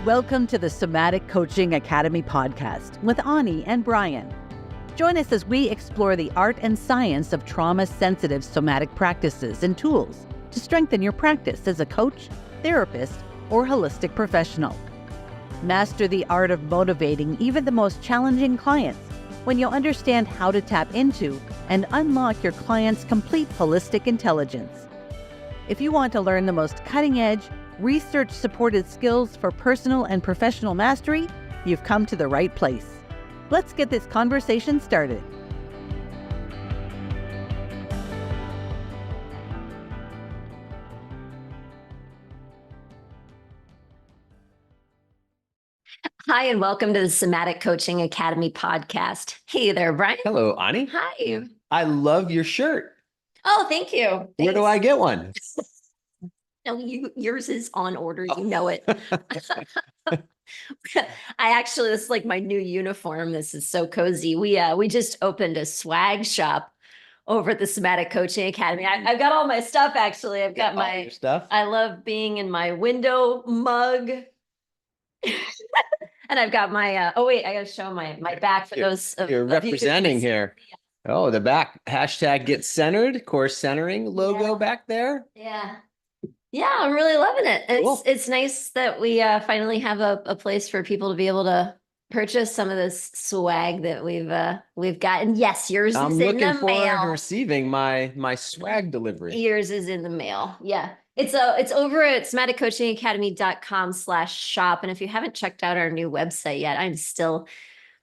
Welcome to the Somatic Coaching Academy podcast with Ani and Brian. Join us as we explore the art and science of trauma-sensitive somatic practices and tools to strengthen your practice as a coach, therapist, or holistic professional. Master the art of motivating even the most challenging clients when you'll understand how to tap into and unlock your client's complete holistic intelligence. If you want to learn the most cutting-edge, research-supported skills for personal and professional mastery, you've come to the right place. Let's get this conversation started. Hi, and welcome to the Somatic Coaching Academy podcast. Hey there, Brian. Hello, Ani. Hi. I love your shirt. Oh, thank you. Thanks. Where do I get one? No, yours is on order. You know it. This is like my new uniform. This is so cozy. We just opened a swag shop over at the Somatic Coaching Academy. I've got all my stuff, actually. I've got my stuff. I love being in my window mug. And I've got my, oh wait, I gotta show my back for those. You're representing here. Oh, the back, hashtag get centered, course centering logo back there. Yeah. Yeah, I'm really loving it. Cool. It's nice that we finally have a place for people to be able to purchase some of this swag that we've gotten. Yes, yours is in the mail. I'm looking forward to receiving my swag delivery. Yours is in the mail. Yeah. It's over at somaticcoachingacademy.com/shop. And if you haven't checked out our new website yet, I'm still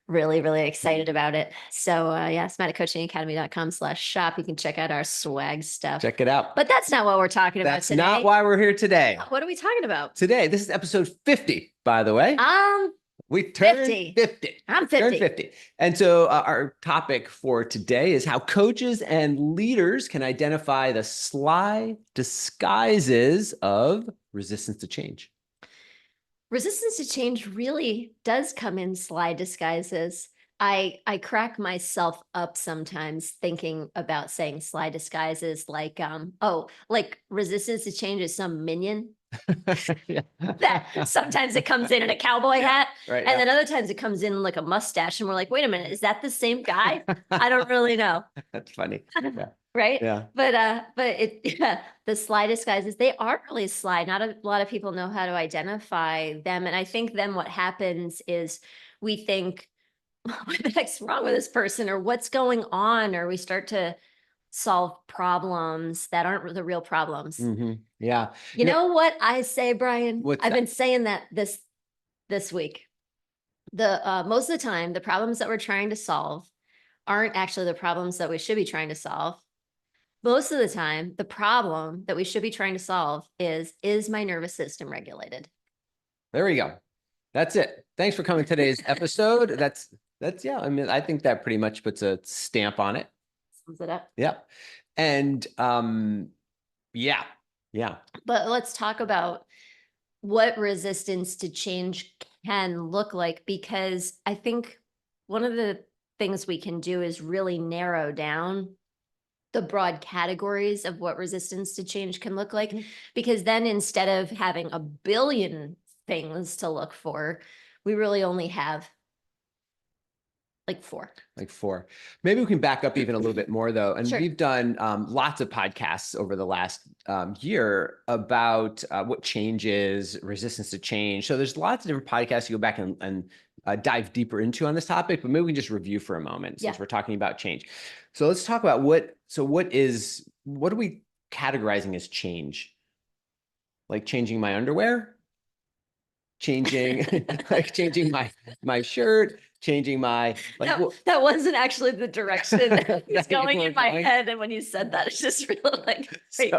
really, really excited about it. So somaticcoachingacademy.com/shop. You can check out our swag stuff. Check it out. But that's not what we're talking about today. That's not why we're here today. What are we talking about? Today, this is episode 50, by the way. We turned 50. I'm 50. Turned 50. And so our topic for today is how coaches and leaders can identify the sly disguises of resistance to change. Resistance to change really does come in sly disguises. I crack myself up sometimes thinking about saying sly disguises like, like resistance to change is some minion. Yeah. That sometimes it comes in a cowboy hat, Right, and then other times it comes in like a mustache, and we're like, wait a minute, is that the same guy? I don't really know. That's funny. Yeah. Right? Yeah. But the sly disguises, they are really sly. Not a lot of people know how to identify them. And I think then what happens is we think, what the heck's wrong with this person, or what's going on? Or we start to solve problems that aren't the real problems. Mm-hmm. Yeah. You know what I say, Brian? I've been saying that this week. Most of the time, the problems that we're trying to solve aren't actually the problems that we should be trying to solve. Most of the time, the problem that we should be trying to solve is my nervous system regulated? There we go. That's it. Thanks for coming to today's episode. That's yeah. I mean, I think that pretty much puts a stamp on it. Sums it up. Yeah. And yeah. But let's talk about what resistance to change can look like, because I think one of the things we can do is really narrow down the broad categories of what resistance to change can look like, because then instead of having a billion things to look for, we really only have like four. Maybe we can back up even a little bit more though. And Sure. We've done lots of podcasts over the last year about what changes, resistance to change. So there's lots of different podcasts you go back and dive deeper into on this topic, but maybe we can just review for a moment since we're talking about change. So let's talk about what are we categorizing as change? Like changing my underwear? Changing my shirt, changing my that wasn't actually the direction it's going in my head. And when you said that, it's just really like, wait,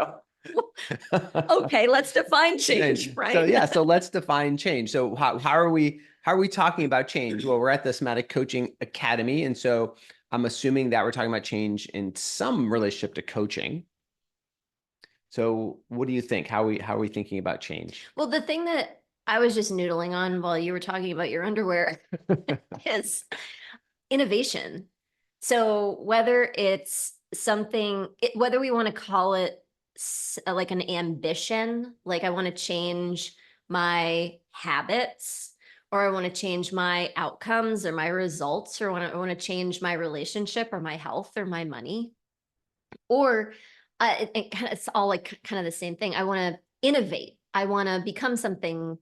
okay, let's define change, right? So let's define change. So how are we talking about change? Well, we're at the Somatic Coaching Academy. And so I'm assuming that we're talking about change in some relationship to coaching. So what do you think? How are we thinking about change? Well, the thing that I was just noodling on while you were talking about your underwear is innovation. So whether it's something, whether we want to call it like an ambition, like I want to change my habits, or I want to change my outcomes or my results, or I want to change my relationship or my health or my money. Or it's all like kind of the same thing. I want to innovate. I want to become something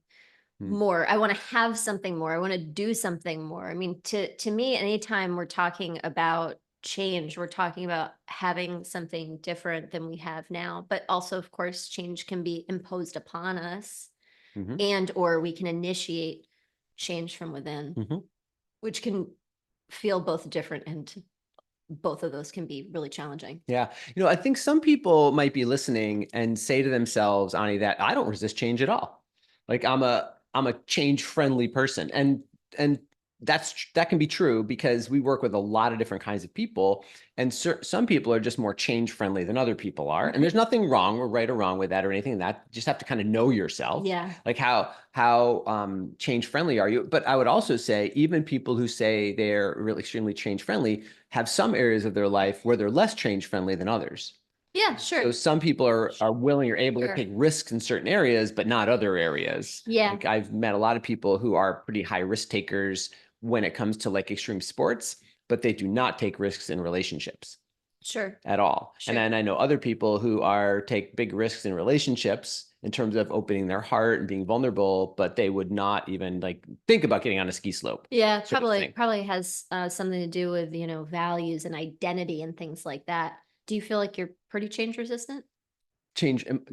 more. I want to have something more. I want to do something more. I mean, to me, anytime we're talking about change, we're talking about having something different than we have now. But also, of course, change can be imposed upon us, and or we can initiate change from within, which can feel both different, and both of those can be really challenging. Yeah. I think some people might be listening and say to themselves, Ani, that I don't resist change at all. Like I'm a change friendly person. And that can be true because we work with a lot of different kinds of people, and some people are just more change friendly than other people are. And there's nothing wrong or right or wrong with that or anything. That you just have to kind of know yourself. Yeah. Like how change friendly are you? But I would also say even people who say they're really extremely change friendly have some areas of their life where they're less change friendly than others. Yeah, sure. So some people are willing or able to take risks in certain areas, but not other areas. Yeah. Like I've met a lot of people who are pretty high risk takers when it comes to like extreme sports, but they do not take risks in relationships. Sure. At all. Sure. And then I know other people who take big risks in relationships in terms of opening their heart and being vulnerable, but they would not even like think about getting on a ski slope. Yeah, probably has something to do with, values and identity and things like that. Do you feel like you're pretty change resistant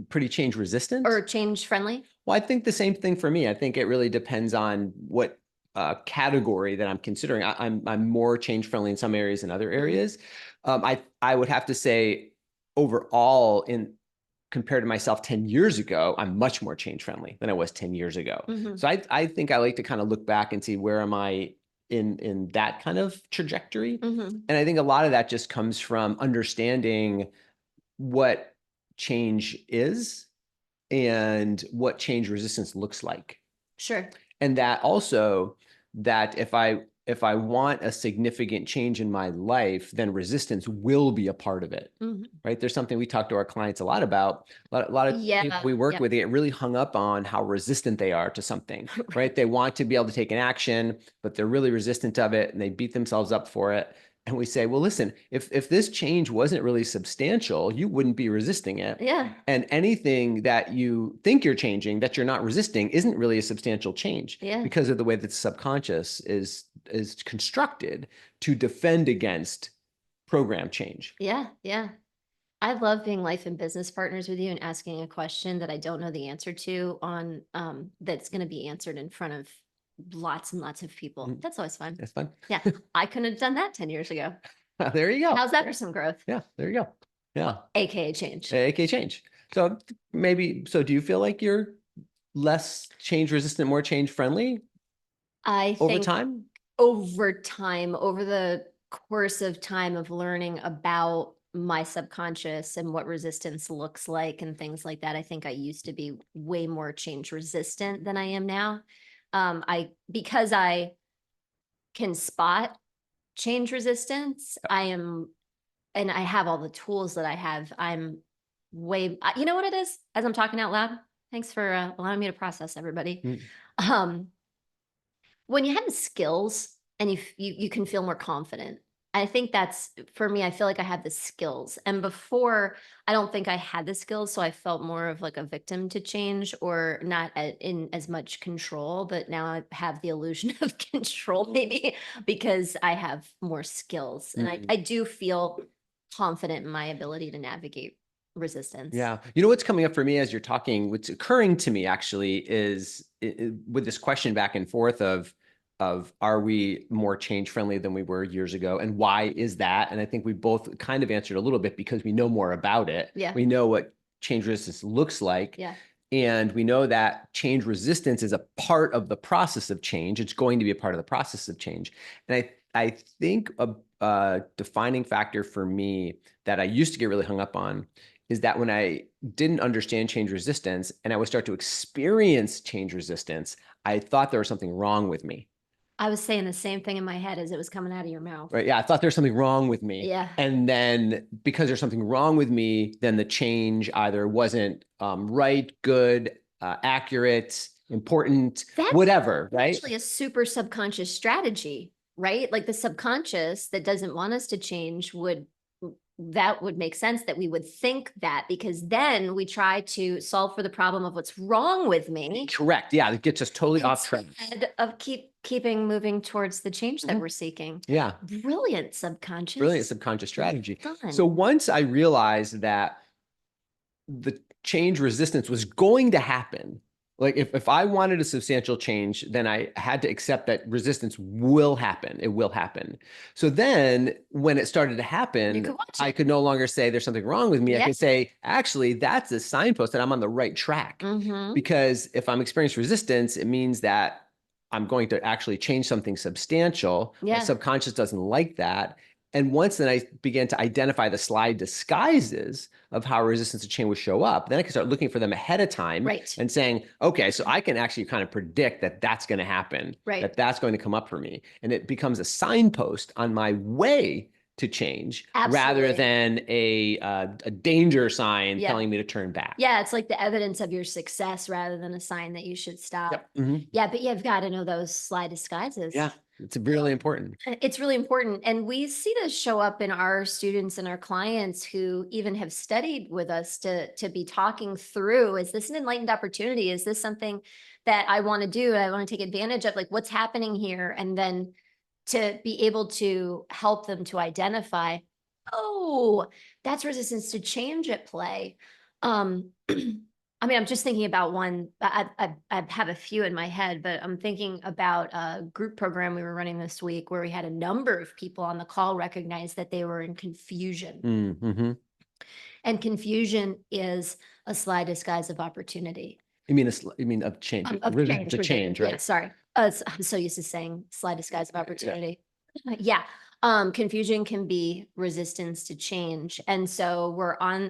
Pretty change resistant? or change friendly? Well, I think the same thing for me. I think it really depends on what category that I'm considering. I'm more change friendly in some areas than other areas. I would have to say overall, compared to myself 10 years ago, I'm much more change friendly than I was 10 years ago. So I think I like to kind of look back and see where am I in that kind of trajectory. And I think a lot of that just comes from understanding what change is and what change resistance looks like. Sure. And that also, that if I want a significant change in my life, then resistance will be a part of it, right? There's something we talk to our clients a lot about. A lot of people we work with, they get really hung up on how resistant they are to something, right? They want to be able to take an action, but they're really resistant of it and they beat themselves up for it. And we say, well, listen, if this change wasn't really substantial, you wouldn't be resisting it. Yeah. And anything that you think you're changing that you're not resisting isn't really a substantial change. Yeah. Because of the way that the subconscious is constructed to defend against program change. Yeah. Yeah. I love being life and business partners with you and asking a question that I don't know the answer to on that's going to be answered in front of lots and lots of people. That's always fun. That's fun. Yeah. I couldn't have done that 10 years ago. There you go. How's that for some growth? Yeah, there you go. Yeah. AKA change. AKA change. So do you feel like you're less change resistant, more change friendly? I over think time? Over time, over the course of time of learning about my subconscious and what resistance looks like and things like that, I think I used to be way more change resistant than I am now. Because I can spot change resistance, and I have all the tools that I have. I'm way, you know what it is? As I'm talking out loud, thanks for allowing me to process, everybody. When you have the skills and you can feel more confident. I think that's, for me, I feel like I have the skills. And before, I don't think I had the skills. So I felt more of like a victim to change or not in as much control. But now I have the illusion of control, maybe because I have more skills. And I do feel confident in my ability to navigate resistance. Yeah. You know, what's coming up for me as you're talking, what's occurring to me actually is with this question back and forth of are we more change friendly than we were years ago? And why is that? And I think we both kind of answered a little bit because we know more about it. Yeah. We know what change resistance looks like. Yeah. And we know that change resistance is a part of the process of change. It's going to be a part of the process of change. And I think a defining factor for me that I used to get really hung up on is that when I didn't understand change resistance and I would start to experience change resistance, I thought there was something wrong with me. I was saying the same thing in my head as it was coming out of your mouth. Right. Yeah. I thought there's something wrong with me. Yeah. And then because there's something wrong with me, then the change either wasn't right, good, accurate, important, That's whatever, right? actually a super subconscious strategy, right? Like the subconscious that doesn't want us to change that would make sense that we would think that, because then we try to solve for the problem of what's wrong with me Correct. Yeah, it gets us totally off track. instead of keeping moving towards the change that we're seeking. Yeah, Brilliant subconscious. brilliant subconscious strategy. Done. So once I realized that the change resistance was going to happen, like if I wanted a substantial change, then I had to accept that resistance will happen. It will happen. So then when it started to happen, I could no longer say there's something wrong with me. I could say, actually, that's a signpost that I'm on the right track. Because if I'm experiencing resistance, it means that I'm going to actually change something substantial. My subconscious doesn't like that. And once then I began to identify the sly disguises of how resistance to change would show up, then I can start looking for them ahead of time and saying, okay, so I can actually kind of predict that that's going to happen, that that's going to come up for me. And it becomes a signpost on my way to change rather than a danger sign telling me to turn back. Yeah, it's like the evidence of your success rather than a sign that you should stop. Yeah, but you've got to know those sly disguises. Yeah, it's really important. It's really important. And we see this show up in our students and our clients who even have studied with us to be talking through, is this an enlightened opportunity? Is this something that I want to do and I want to take advantage of? Like, what's happening here? And then to be able to help them to identify, oh, that's resistance to change at play. I mean, I'm just thinking about one. I have a few in my head, but I'm thinking about a group program we were running this week where we had a number of people on the call recognize that they were in confusion. And confusion is a sly disguise of opportunity. You mean of change? To change, right? Yeah, sorry. I'm so used to saying sly disguise of opportunity. Yeah. Confusion can be resistance to change. And so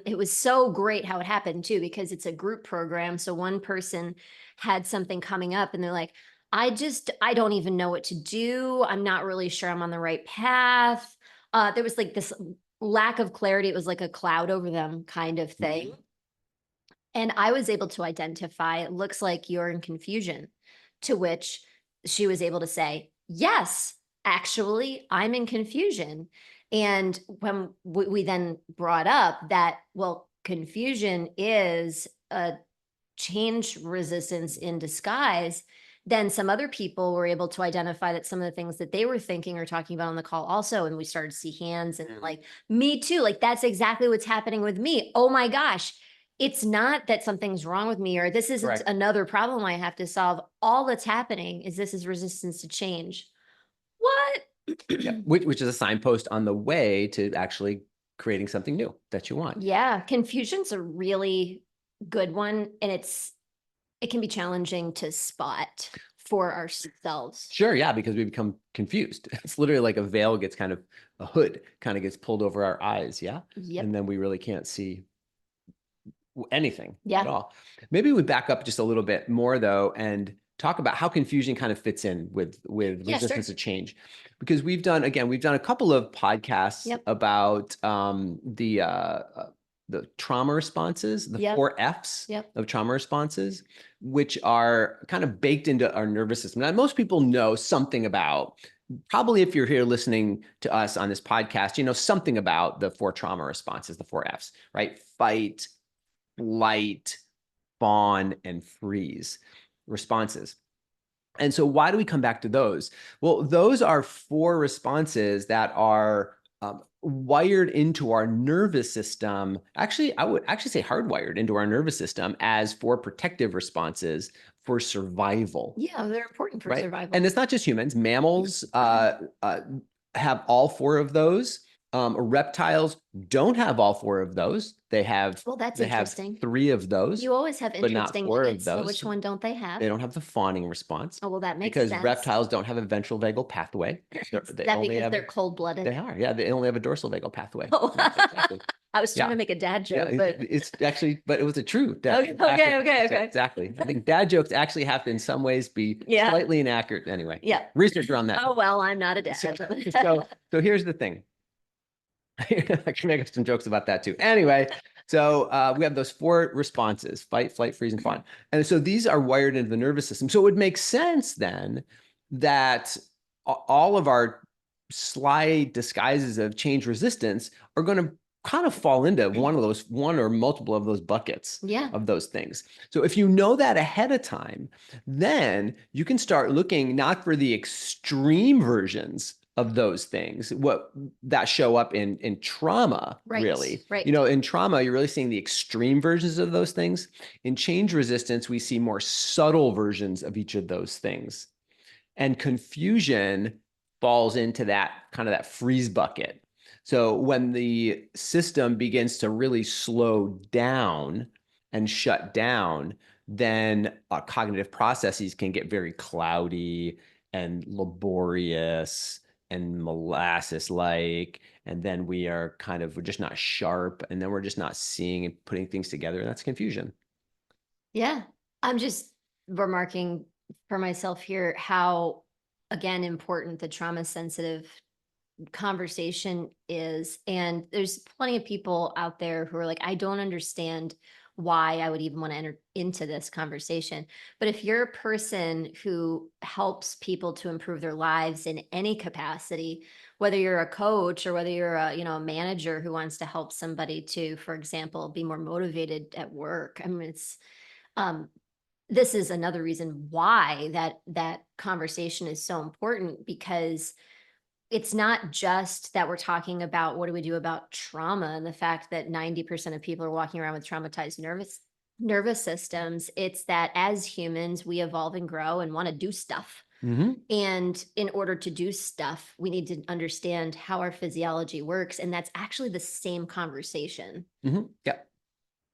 it was so great how it happened too, because it's a group program. So one person had something coming up and they're like, I don't even know what to do. I'm not really sure I'm on the right path. There was like this lack of clarity. It was like a cloud over them kind of thing. And I was able to identify, it looks like you're in confusion, to which she was able to say, yes, actually, I'm in confusion. And when we then brought up that, well, confusion is a change resistance in disguise, then some other people were able to identify that some of the things that they were thinking or talking about on the call also, and we started to see hands and like, me too, like that's exactly what's happening with me. Oh my gosh. It's not that something's wrong with me or this isn't another problem I have to solve. All that's happening is this is resistance to change. What? Which is a signpost on the way to actually creating something new that you want. Yeah, confusion's a really good one, and it can be challenging to spot for ourselves. Sure, yeah, because we become confused. It's literally like a veil gets kind of, a hood kind of gets pulled over our eyes, and then we really can't see anything at all. Maybe we back up just a little bit more though and talk about how confusion kind of fits in with resistance to change, because we've done a couple of podcasts about the trauma responses, the 4 F's of trauma responses, which are kind of baked into our nervous system. Now, most people know something about, probably if you're here listening to us on this podcast, you know something about the 4 trauma responses, the 4 F's, right? Fight, flight, fawn, and freeze responses. And so why do we come back to those? Well, those are 4 responses that are wired into our nervous system. Actually, I would actually say hardwired into our nervous system as 4 protective responses for survival. Yeah, they're important for survival. And it's not just humans. Mammals have all 4 of those. Reptiles don't have all 4 of those. They have, that's they have interesting. 3 of those. You always have interesting but not 4 limits, of those. so which one don't they have? They don't have the fawning response. Oh, well, that makes sense. Because reptiles don't have a ventral vagal pathway. They're cold-blooded? They are, yeah. They only have a dorsal vagal pathway. Oh. Exactly. I was trying to make a dad joke, but it's actually, but it was a true dad. Okay. Exactly. I think dad jokes actually have to in some ways be slightly inaccurate anyway. Yeah. Research around that. Oh, well, I'm not a dad. So here's the thing. I can make up some jokes about that too. Anyway, So we have those 4 responses: fight, flight, freeze, and fawn. And so these are wired into the nervous system. So it would make sense then that all of our sly disguises of change resistance are going to kind of fall into one or multiple of those buckets of those things. So if you know that ahead of time, then you can start looking not for the extreme versions of those things, what that show up in trauma, really. Right. You know, in trauma, you're really seeing the extreme versions of those things. In change resistance, we see more subtle versions of each of those things. And confusion falls into that kind of that freeze bucket. So when the system begins to really slow down and shut down, then cognitive processes can get very cloudy and laborious and molasses-like, and then we're just not sharp, and then we're just not seeing and putting things together, and that's confusion. Yeah. I'm just remarking for myself here how, again, important the trauma sensitive conversation is. And there's plenty of people out there who are like, I don't understand why I would even want to enter into this conversation. But if you're a person who helps people to improve their lives in any capacity, whether you're a coach or whether you're a, a manager who wants to help somebody to, for example, be more motivated at work. I mean, this is another reason why that conversation is so important, because it's not just that we're talking about what do we do about trauma and the fact that 90% of people are walking around with traumatized nervous systems. It's that as humans, we evolve and grow and want to do stuff. And in order to do stuff, we need to understand how our physiology works. And that's actually the same conversation. Yeah.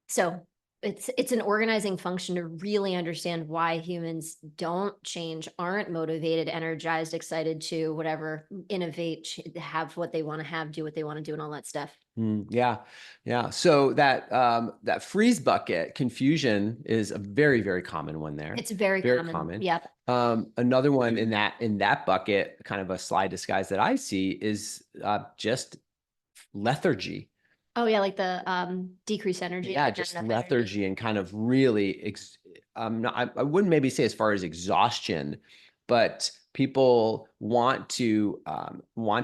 So it's an organizing function to really understand why humans don't change, aren't motivated, energized, excited to whatever, innovate, have what they want to have, do what they want to do, and all that stuff. Yeah. So that freeze bucket, confusion, is a very, very common one there. It's very common. Yep. Another one in that bucket, kind of a sly disguise that I see, is just lethargy. Oh yeah, like the decreased energy. Yeah, just lethargy and kind of really, I wouldn't maybe say as far as exhaustion, but people want to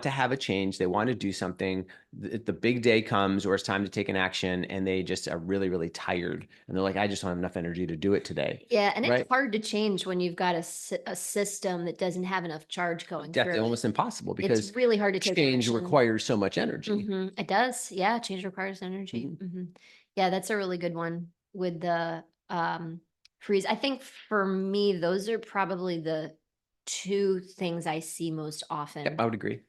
have a change. They want to do something. The big day comes or it's time to take an action, and they just are really, really tired. And they're like, I just don't have enough energy to do it today. Yeah, and it's hard to change when you've got a system that doesn't have enough charge going through. Definitely almost impossible, because it's really hard to take change action. requires so much energy. It does. Yeah, change requires energy. Yeah, that's a really good one with the freeze. I think for me, those are probably the 2 things I see most often. Yep, I would agree.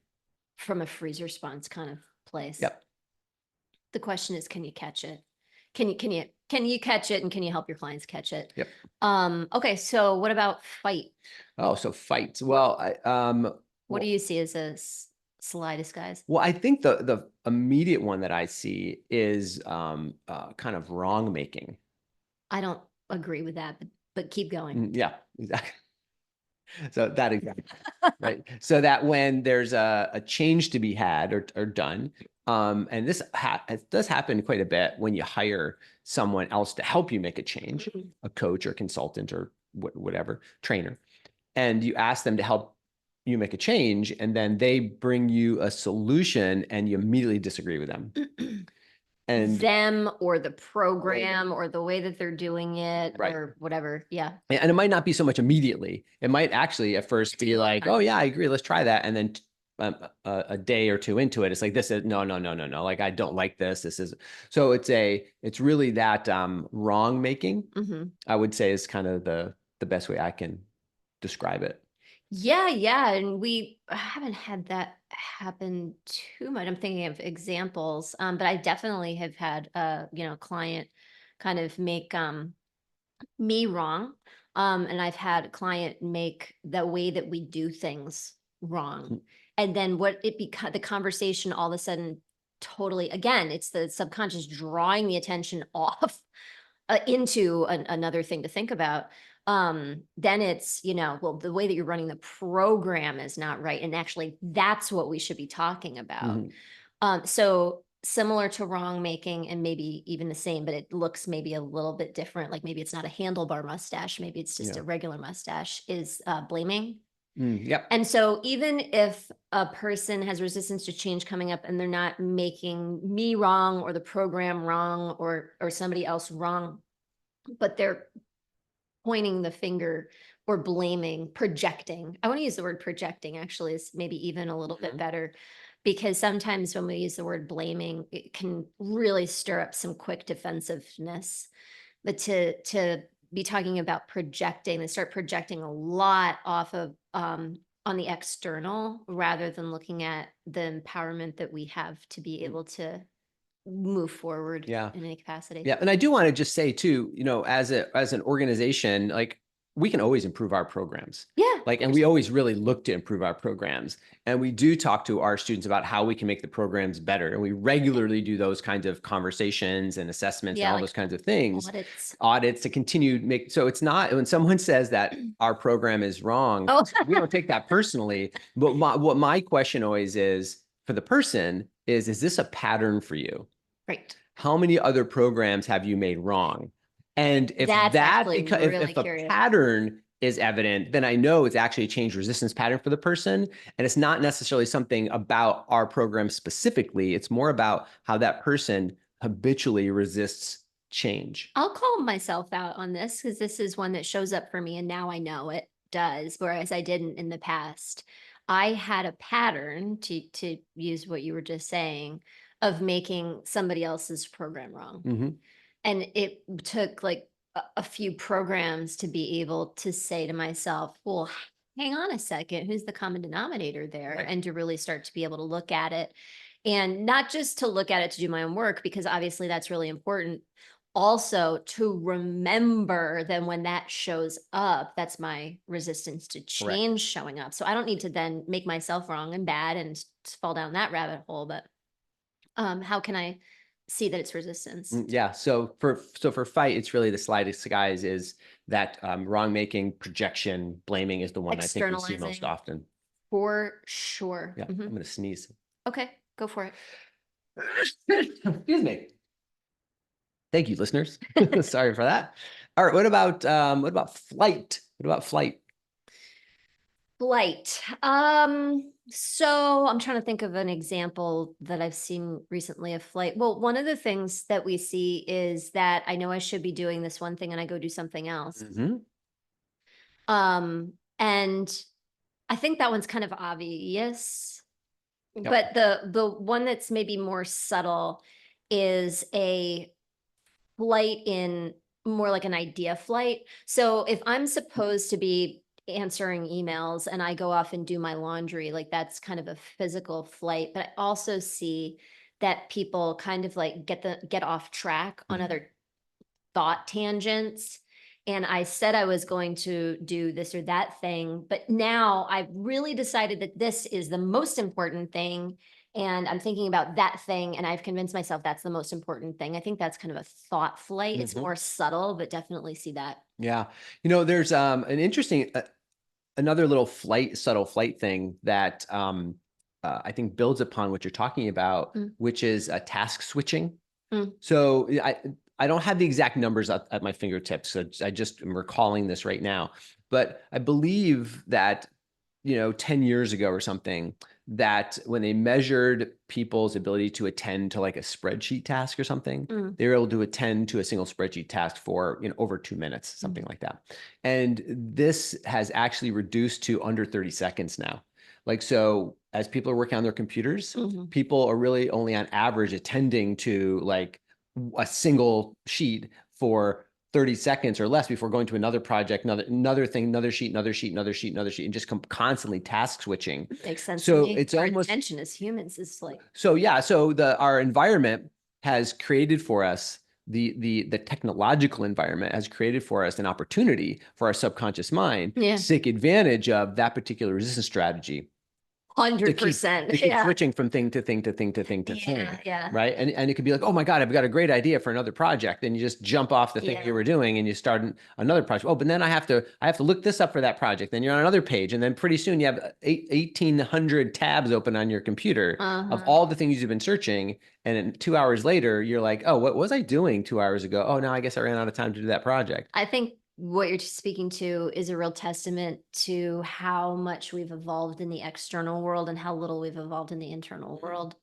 From a freeze response kind of place. Yep. The question is, can you catch it? Can you catch it, and can you help your clients catch it? Yep. Okay, so what about fight? Oh, so fight. Well, what do you see as a sly disguise? Well, I think the immediate one that I see is kind of wrong making. I don't agree with that, but keep going. Yeah, exactly. So that exactly, right. So that when there's a change to be had or done, and this it does happen quite a bit when you hire someone else to help you make a change, a coach or consultant or whatever, trainer, and you ask them to help you make a change, and then they bring you a solution and you immediately disagree with them. And them or the program or the way that they're doing it or whatever. Yeah. And it might not be so much immediately. It might actually at first be like, oh yeah, I agree, let's try that. And then a day or 2 into it, it's like, this is no. Like, I don't like this. This is, so it's really that wrong making, I would say, is kind of the best way I can describe it. Yeah. And we haven't had that happen too much. I'm thinking of examples, but I definitely have had a client kind of make me wrong. And I've had a client make the way that we do things wrong. And then the conversation all of a sudden totally, again, it's the subconscious drawing the attention off into another thing to think about. Then it's, well, the way that you're running the program is not right. And actually that's what we should be talking about. So similar to wrong making and maybe even the same, but it looks maybe a little bit different. Like maybe it's not a handlebar mustache, maybe it's just Yeah. a regular mustache, is blaming. Yep. And so even if a person has resistance to change coming up and they're not making me wrong or the program wrong or somebody else wrong, but they're pointing the finger or blaming, projecting. I want to use the word projecting actually is maybe even a little bit better, because sometimes when we use the word blaming, it can really stir up some quick defensiveness. But to be talking about projecting, they start projecting a lot off of on the external rather than looking at the empowerment that we have to be able to move forward Yeah. in any capacity. Yeah. And I do want to just say too, as an organization, like we can always improve our programs. Yeah. Like, and we always really look to improve our programs. And we do talk to our students about how we can make the programs better. And we regularly do those kinds of conversations and assessments and all like those kinds of things. Audits to continue to make, so it's not, when someone says that our program is wrong, we don't take that personally. But what my question always is for the person is this a pattern for you? Right. How many other programs have you made wrong? And if if a pattern is evident, then I know it's actually a change resistance pattern for the person. And it's not necessarily something about our program specifically. It's more about how that person habitually resists change. I'll call myself out on this because this is one that shows up for me and now I know it does, whereas I didn't in the past. I had a pattern, to use what you were just saying, of making somebody else's program wrong. Mm-hmm. And it took like a few programs to be able to say to myself, well, hang on a second, who's the common denominator there? Right. And to really start to be able to look at it, and not just to look at it to do my own work, because obviously that's really important. Also to remember that when that shows up, that's my resistance to change showing up. So I don't need to then make myself wrong and bad and fall down that rabbit hole. But how can I see that it's resistance? Yeah. So for fight, it's really the slightest guys is that wrong making, projection, blaming is the one I think we see most often. For sure. Yeah. I'm going to sneeze. Okay, go for it. Excuse me. Thank you, listeners. Sorry for that. All right. What about flight? What about flight? Flight. So I'm trying to think of an example that I've seen recently of flight. Well, one of the things that we see is that I know I should be doing this one thing and I go do something else. And I think that one's kind of obvious. Yep. But the one that's maybe more subtle is a flight in more like an idea flight. So if I'm supposed to be answering emails and I go off and do my laundry, like that's kind of a physical flight. But I also see that people kind of like get off track on other thought tangents. And I said I was going to do this or that thing, but now I've really decided that this is the most important thing. And I'm thinking about that thing, and I've convinced myself that's the most important thing. I think that's kind of a thought flight. It's more subtle, but definitely see that. Yeah. There's an interesting, another little subtle flight thing that I think builds upon what you're talking about, which is task switching. So I don't have the exact numbers at my fingertips. So I just am recalling this right now. But I believe that, 10 years ago or something, that when they measured people's ability to attend to like a spreadsheet task or something, they were able to attend to a single spreadsheet task for over 2 minutes, something like that. And this has actually reduced to under 30 seconds now. Like, so as people are working on their computers, people are really only on average attending to like a single sheet for 30 seconds or less before going to another project, another thing, another sheet, and just constantly task switching. Makes sense. So to me. it's our almost intention as humans is like. So yeah, so our environment has created for us the technological environment has created for us an opportunity for our subconscious mind to take advantage of that particular resistance strategy. 100%. to keep switching from thing to thing to thing to thing to thing. Yeah. Right. And it could be like, oh my God, I've got a great idea for another project. And you just jump off the thing you were doing and you start another project. Oh, but then I have to look this up for that project. Then you're on another page. And then pretty soon you have 1,800 tabs open on your computer of all the things you've been searching. And then 2 hours later, you're like, oh, what was I doing 2 hours ago? Oh, now I guess I ran out of time to do that project. I think what you're speaking to is a real testament to how much we've evolved in the external world and how little we've evolved in the internal world.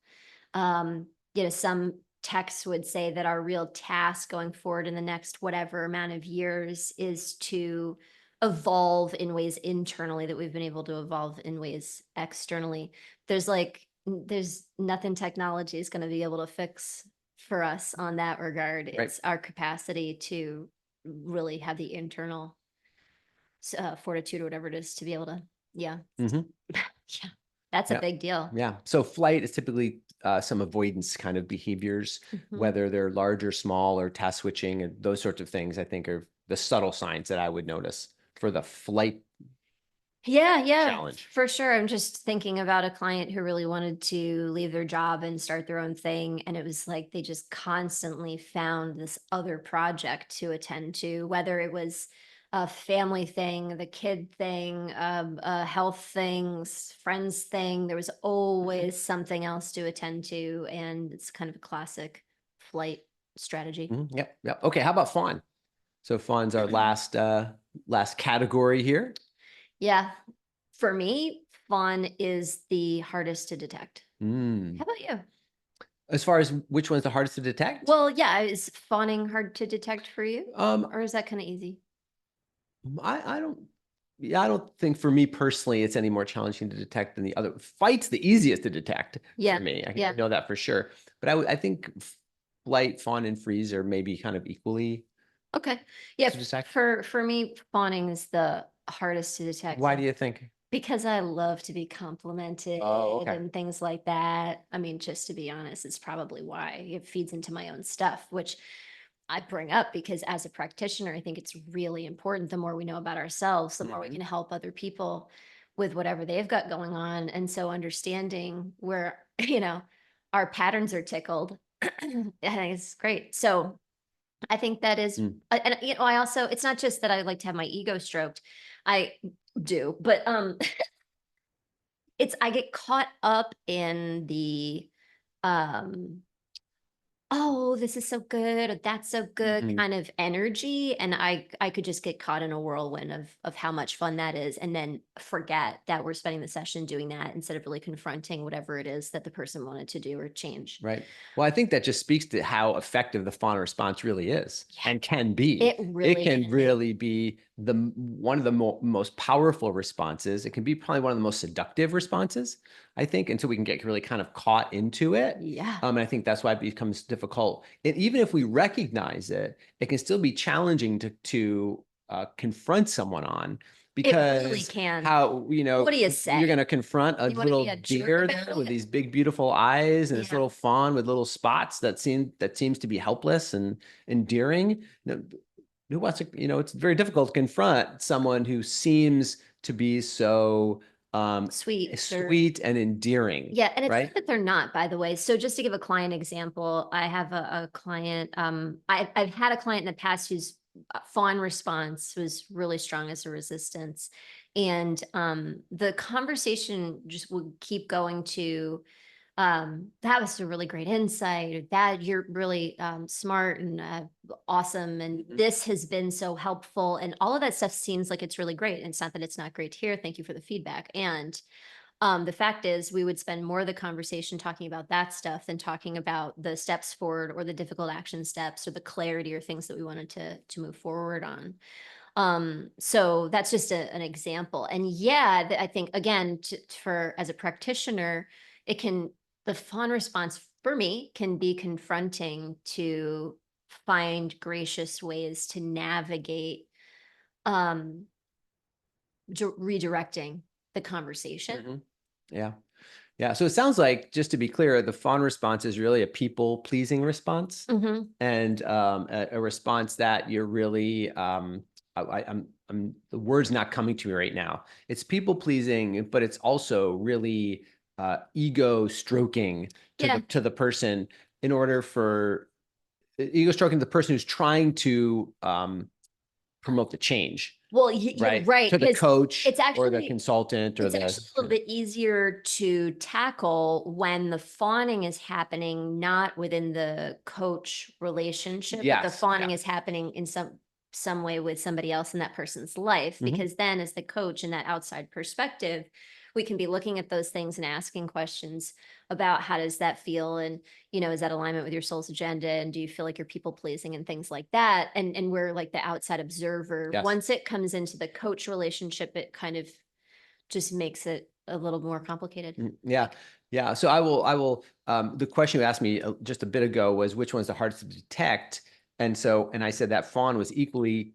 Some texts would say that our real task going forward in the next whatever amount of years is to evolve in ways internally that we've been able to evolve in ways externally. There's nothing technology is going to be able to fix for us on that regard. It's our capacity to really have the internal fortitude or whatever it is to be able to, that's a big deal. Yeah. So flight is typically some avoidance kind of behaviors, whether they're large or small or task switching and those sorts of things, I think are the subtle signs that I would notice for the flight challenge. For sure. I'm just thinking about a client who really wanted to leave their job and start their own thing. And it was like they just constantly found this other project to attend to, whether it was a family thing, the kid thing, a health things, friends thing. There was always something else to attend to. And it's kind of a classic flight strategy. Yep. Okay. How about fawn? So fawn's our last category here. Yeah. For me, fawn is the hardest to detect. How about you? As far as which one's the hardest to detect? Well, yeah. Is fawning hard to detect for you? Or is that kind of easy? I don't think for me personally, it's any more challenging to detect than the other. Fight's the easiest to detect for me. I know that for sure. But I think flight, fawn, and freeze are maybe kind of equally. Okay. Yeah. For me, fawning is the hardest to detect. Why do you think? Because I love to be complimented and things like that. I mean, just to be honest, it's probably why it feeds into my own stuff, which I bring up because as a practitioner, I think it's really important. The more we know about ourselves, the more we can help other people with whatever they've got going on. And so understanding where, our patterns are tickled, I think it's great. So I think that is, and I also, it's not just that I like to have my ego stroked. I do, but I get caught up in the oh, this is so good, or that's so good kind of energy. And I could just get caught in a whirlwind of how much fun that is, and then forget that we're spending the session doing that instead of really confronting whatever it is that the person wanted to do or change. Right. Well, I think that just speaks to how effective the fawn response really is and can be. It can really be one of the most powerful responses. It can be probably one of the most seductive responses, I think, until we can get really kind of caught into it. Yeah. And I think that's why it becomes difficult. And even if we recognize it, it can still be challenging to confront someone on. Because it really can. What do you say? You're going to confront a little deer with these big, beautiful eyes and this little fawn with little spots that seems to be helpless and endearing. Who wants to, it's very difficult to confront someone who seems to be so sweet and endearing. Yeah. And it's not that they're not, by the way. So just to give a client example, I have a client, I've had a client in the past whose fawn response was really strong as a resistance. And the conversation just would keep going to, that was a really great insight, or that you're really smart and awesome. And this has been so helpful. And all of that stuff seems like it's really great. And it's not that it's not great to hear. Thank you for the feedback. And the fact is we would spend more of the conversation talking about that stuff than talking about the steps forward or the difficult action steps or the clarity or things that we wanted to move forward on. So that's just an example. And I think again, as a practitioner, the fawn response for me can be confronting to find gracious ways to navigate redirecting the conversation. Yeah. So it sounds like, just to be clear, the fawn response is really a people-pleasing response, and a response that you're really, I'm the word's not coming to me right now. It's people pleasing, but it's also really ego stroking to the person in order for ego stroking the person who's trying to promote the change. Well, you're right. To the coach or the actually consultant or it's actually a little bit easier to tackle when the fawning is happening, not within the coach relationship, but the fawning is happening in some way with somebody else in that person's life. Because then as the coach in that outside perspective, we can be looking at those things and asking questions about how does that feel? And, is that alignment with your soul's agenda? And do you feel like you're people pleasing and things like that? And we're like the outside observer. Yes. Once it comes into the coach relationship, it kind of just makes it a little more complicated. Yeah. Yeah. So I will, the question you asked me just a bit ago was which one's the hardest to detect? And I said that fawn was equally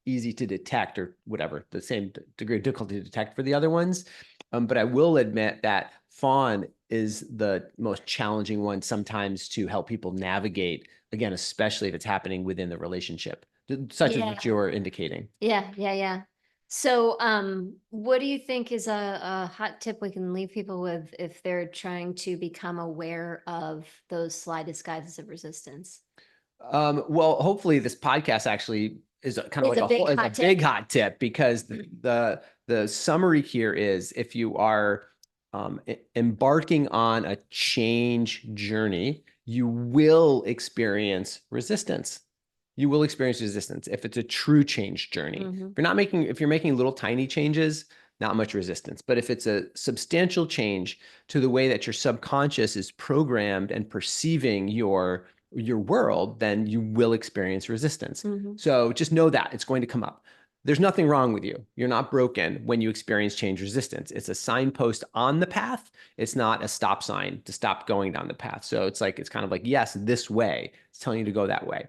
easy to detect, or whatever, the same degree of difficulty to detect for the other ones. But I will admit that fawn is the most challenging one sometimes to help people navigate, again, especially if it's happening within the relationship, such as what you're indicating. Yeah. So what do you think is a hot tip we can leave people with if they're trying to become aware of those sly disguises of resistance? Well, hopefully this podcast actually is kind of like a big hot tip, because the summary here is if you are embarking on a change journey, you will experience resistance. You will experience resistance if it's a true change journey. If you're making little tiny changes, not much resistance. But if it's a substantial change to the way that your subconscious is programmed and perceiving your world, then you will experience resistance. So just know that it's going to come up. There's nothing wrong with you. You're not broken when you experience change resistance. It's a signpost on the path. It's not a stop sign to stop going down the path. So it's kind of like, yes, this way. It's telling you to go that way.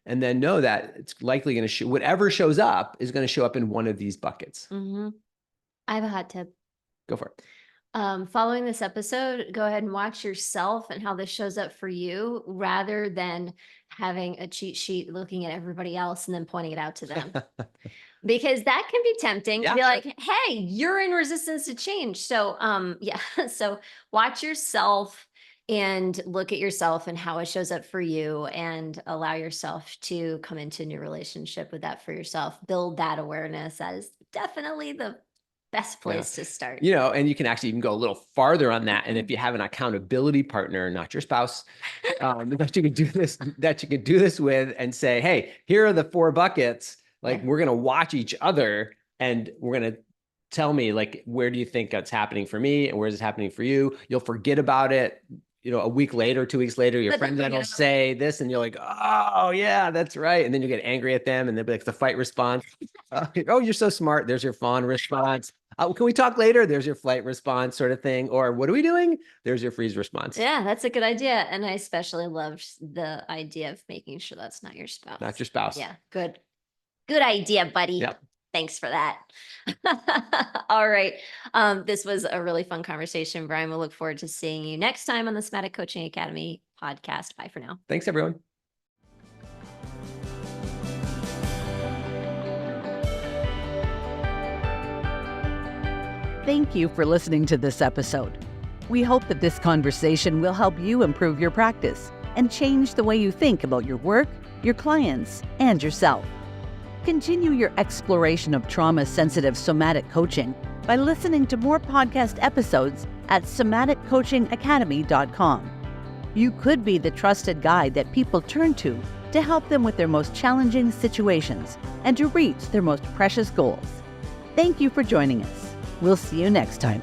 And then know that it's likely going to whatever shows up is going to show up in one of these buckets. I have a hot tip. Go for it. Following this episode, go ahead and watch yourself and how this shows up for you, rather than having a cheat sheet looking at everybody else and then pointing it out to them. Because that can be tempting to be like, hey, you're in resistance to change. So so watch yourself and look at yourself and how it shows up for you, and allow yourself to come into a new relationship with that for yourself. Build that awareness. That is definitely the best place to start. And you can actually even go a little farther on that. And if you have an accountability partner, not your spouse, that you can do this with, and say, hey, here are the 4 buckets. We're going to watch each other, and we're going to tell me, where do you think that's happening for me? And where is it happening for you? You'll forget about it. A week later, 2 weeks later, your friend then will say this, and you're like, oh yeah, that's right. And then you get angry at them, and they'll be like, the fight response. Oh, you're so smart. There's your fawn response. Can we talk later? There's your flight response, sort of thing. Or what are we doing? There's your freeze response. Yeah, that's a good idea. And I especially loved the idea of making sure that's not your spouse. Not your spouse. Yeah, good idea, buddy. Yep. Thanks for that. All right. This was a really fun conversation, Brian. We'll look forward to seeing you next time on the Somatic Coaching Academy podcast. Bye for now. Thanks, everyone. Thank you for listening to this episode. We hope that this conversation will help you improve your practice and change the way you think about your work, your clients, and yourself. Continue your exploration of trauma-sensitive somatic coaching by listening to more podcast episodes at somaticcoachingacademy.com. You could be the trusted guide that people turn to help them with their most challenging situations and to reach their most precious goals. Thank you for joining us. We'll see you next time.